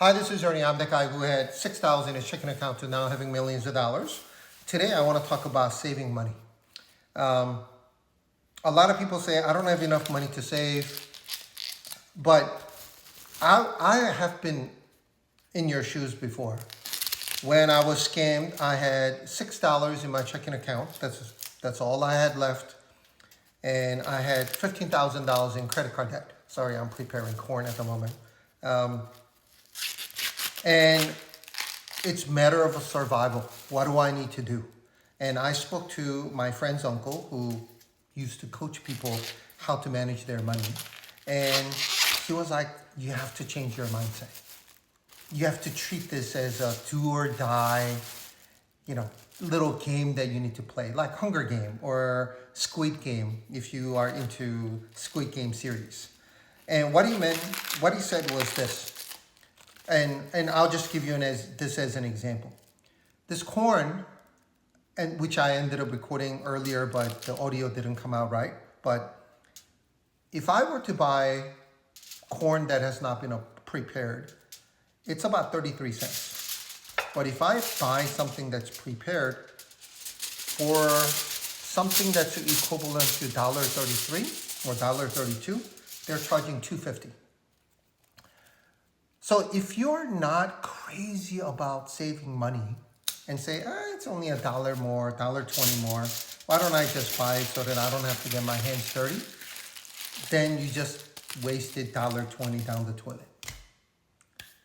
Hi, this is Ernie. I'm the guy who had $6 in his checking account to now having millions of dollars. Today, I want to talk about saving money. Um, a lot of people say, I don't have enough money to save, but I have been in your shoes before. When I was scammed, I had $6 in my checking account. That's all I had left. And I had $15,000 in credit card debt. Sorry, I'm preparing corn at the moment. Um, and it's a matter of survival. What do I need to do? And I spoke to my friend's uncle who used to coach people how to manage their money. And he was like, you have to change your mindset. You have to treat this as a do or die, little game that you need to play, like Hunger Game or Squid Game, if you are into Squid Game series. And what he said was this, and I'll just give you this as an example. This corn, and which I ended up recording earlier, but the audio didn't come out right. But if I were to buy corn that has not been prepared, it's about 33 cents. But if I buy something that's prepared for something that's equivalent to $1.33 or $1.32, they're charging $2.50. So if you're not crazy about saving money and say, it's only $1 more, $1.20 more, why don't I just buy it so that I don't have to get my hands dirty? Then you just wasted $1.20 down the toilet.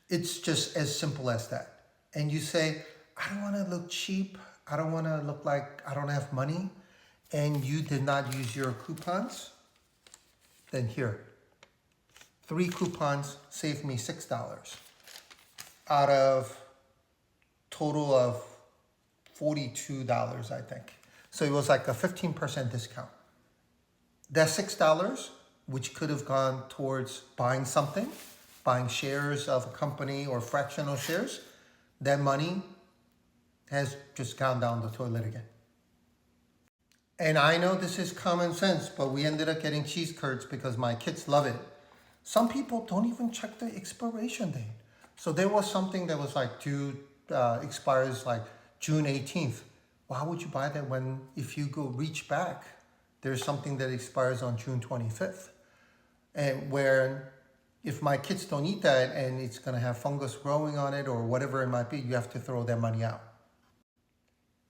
It's just as simple as that. And you say, I don't want to look cheap. I don't want to look like I don't have money. And you did not use your coupons. Then here, 3 coupons saved me $6 out of total of $42, I think. So it was like a 15% discount. That $6, which could have gone towards buying something, buying shares of a company or fractional shares, that money has just gone down the toilet again. And I know this is common sense, but we ended up getting cheese curds because my kids love it. Some people don't even check the expiration date. So there was something that was like expires like June 18th. Why would you buy that when if you go reach back, there's something that expires on June 25th? And where if my kids don't eat that and it's going to have fungus growing on it or whatever it might be, you have to throw that money out.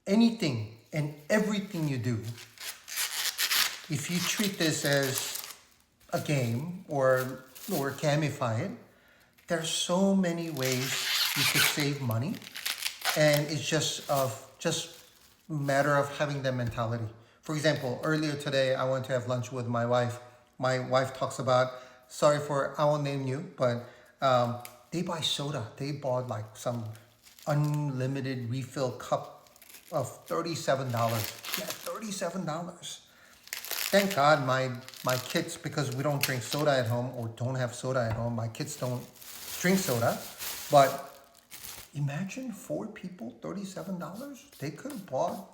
Anything and everything you do, if you treat this as a game or gamify it, there's so many ways you could save money, and it's just a matter of having that mentality. For example, earlier today I went to have lunch with my wife. My wife talks about, I won't name you, but they buy soda. They bought like some unlimited refill cup of $37. Yeah, $37. Thank God my kids, because we don't drink soda at home or don't have soda at home, my kids don't drink soda. But imagine 4 people, $37. They could have bought,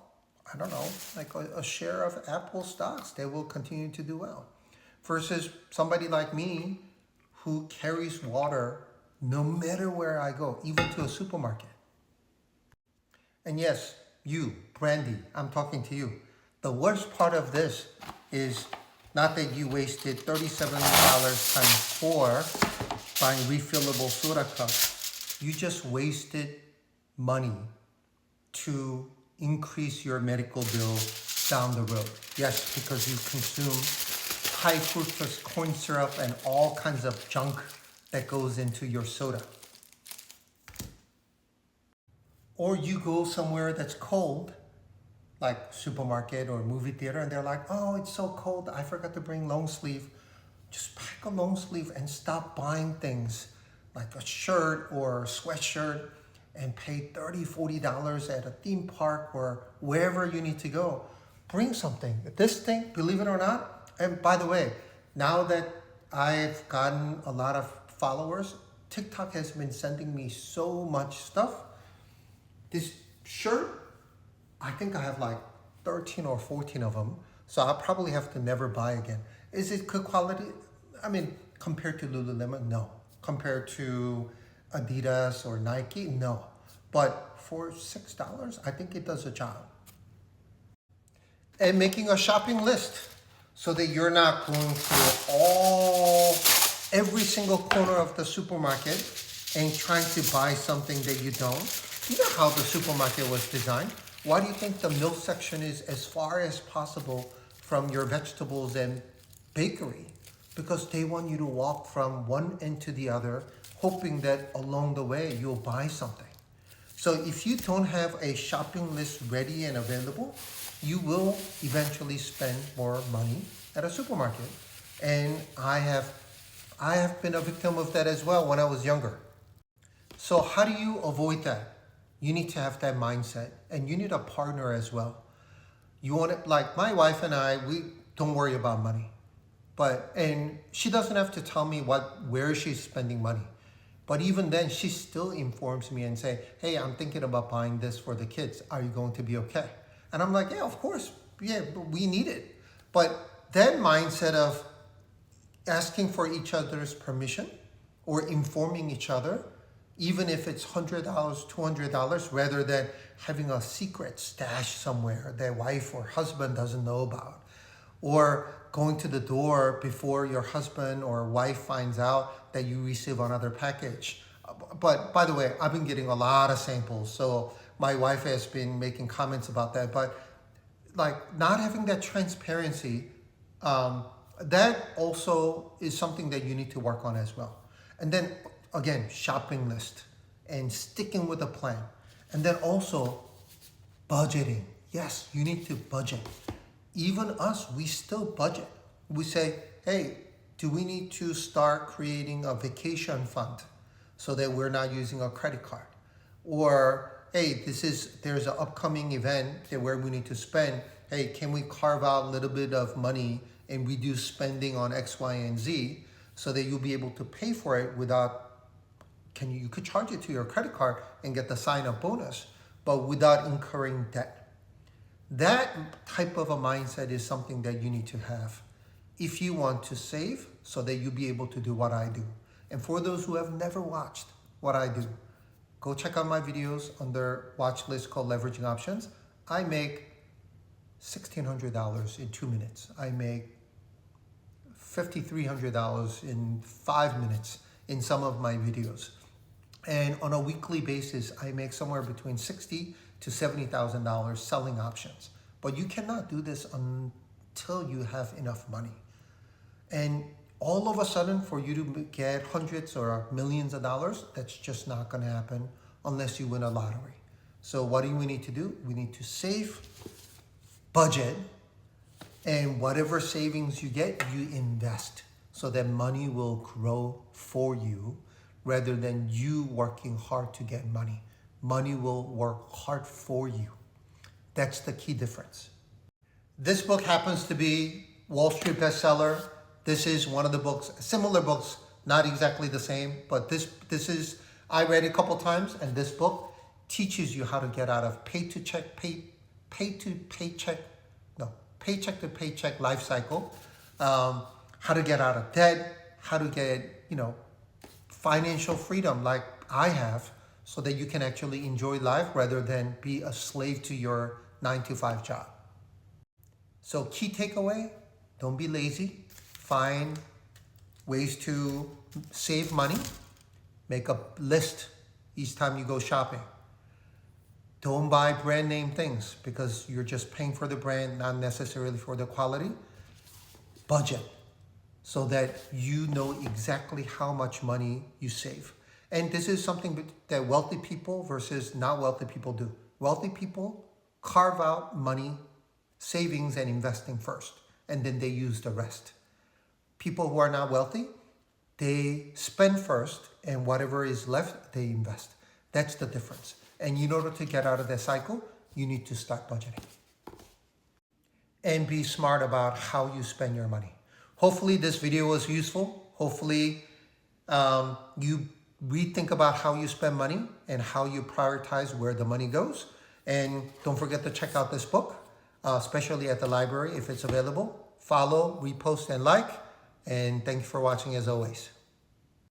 I don't know, like a share of Apple stocks. They will continue to do well. Versus somebody like me who carries water no matter where I go, even to a supermarket. And yes, you, Brandy, I'm talking to you. The worst part of this is not that you wasted $37 times 4 buying refillable soda cups. You just wasted money to increase your medical bill down the road. Yes, because you consume high fructose corn syrup and all kinds of junk that goes into your soda. Or you go somewhere that's cold, like supermarket or movie theater, and they're like, oh, it's so cold, I forgot to bring long sleeve. Just pack a long sleeve and stop buying things like a shirt or a sweatshirt and pay $30, $40 at a theme park or wherever you need to go. Bring something. This thing, believe it or not, and by the way, now that I've gotten a lot of followers, TikTok has been sending me so much stuff. This shirt, I think I have like 13 or 14 of them. So I'll probably have to never buy again. Is it good quality? I mean, compared to Lululemon, no. Compared to Adidas or Nike, no. But for $6, I think it does a job. And making a shopping list so that you're not going through every single corner of the supermarket and trying to buy something that you don't. You know how the supermarket was designed. Why do you think the milk section is as far as possible from your vegetables and bakery? Because they want you to walk from one end to the other, hoping that along the way you'll buy something. So if you don't have a shopping list ready and available, you will eventually spend more money at a supermarket. And I have been a victim of that as well when I was younger. So how do you avoid that? You need to have that mindset, and you need a partner as well. You want it, like my wife and I, we don't worry about money. And she doesn't have to tell me where she's spending money. But even then, she still informs me and say, hey, I'm thinking about buying this for the kids. Are you going to be okay? And I'm like, yeah, of course. Yeah, but we need it. But that mindset of asking for each other's permission or informing each other, even if it's $100, $200, rather than having a secret stash somewhere that wife or husband doesn't know about, or going to the door before your husband or wife finds out that you receive another package. But by the way, I've been getting a lot of samples, so my wife has been making comments about that. But like not having that transparency, that also is something that you need to work on as well. And then again, shopping list and sticking with a plan. And then also budgeting. Yes, you need to budget. Even us, we still budget. We say, hey, do we need to start creating a vacation fund so that we're not using a credit card? Or, hey, there's an upcoming event where we need to spend. Hey, can we carve out a little bit of money and reduce spending on X, Y, and Z so that you'll be able to pay for it you could charge it to your credit card and get the sign-up bonus, but without incurring debt. That type of a mindset is something that you need to have if you want to save so that you'll be able to do what I do. And for those who have never watched what I do, go check out my videos under watch list called Leveraging Options. I make $1,600 in 2 minutes. I make $5,300 in 5 minutes in some of my videos. And on a weekly basis, I make somewhere between $60,000 to $70,000 selling options. But you cannot do this until you have enough money. And all of a sudden, for you to get hundreds or millions of dollars, that's just not going to happen unless you win a lottery. So what do we need to do? We need to save, budget, and whatever savings you get, you invest so that money will grow for you rather than you working hard to get money. Money will work hard for you. That's the key difference. This book happens to be Wall Street bestseller. This is one of the books, similar books, not exactly the same, but this is, I read it a couple times, and this book teaches you how to get out of paycheck to paycheck life cycle, how to get out of debt, how to get, financial freedom like I have, so that you can actually enjoy life rather than be a slave to your 9-to-5 job. So key takeaway, don't be lazy. Find ways to save money. Make a list each time you go shopping. Don't buy brand name things because you're just paying for the brand, not necessarily for the quality. Budget so that you know exactly how much money you save. And this is something that wealthy people versus not wealthy people do. Wealthy people carve out money, savings, and investing first, and then they use the rest. People who are not wealthy, they spend first, and whatever is left, they invest. That's the difference. And in order to get out of that cycle, you need to start budgeting. And be smart about how you spend your money. Hopefully this video was useful. Hopefully you rethink about how you spend money and how you prioritize where the money goes. And don't forget to check out this book, especially at the library if it's available. Follow, repost, and like. And thank you for watching as always.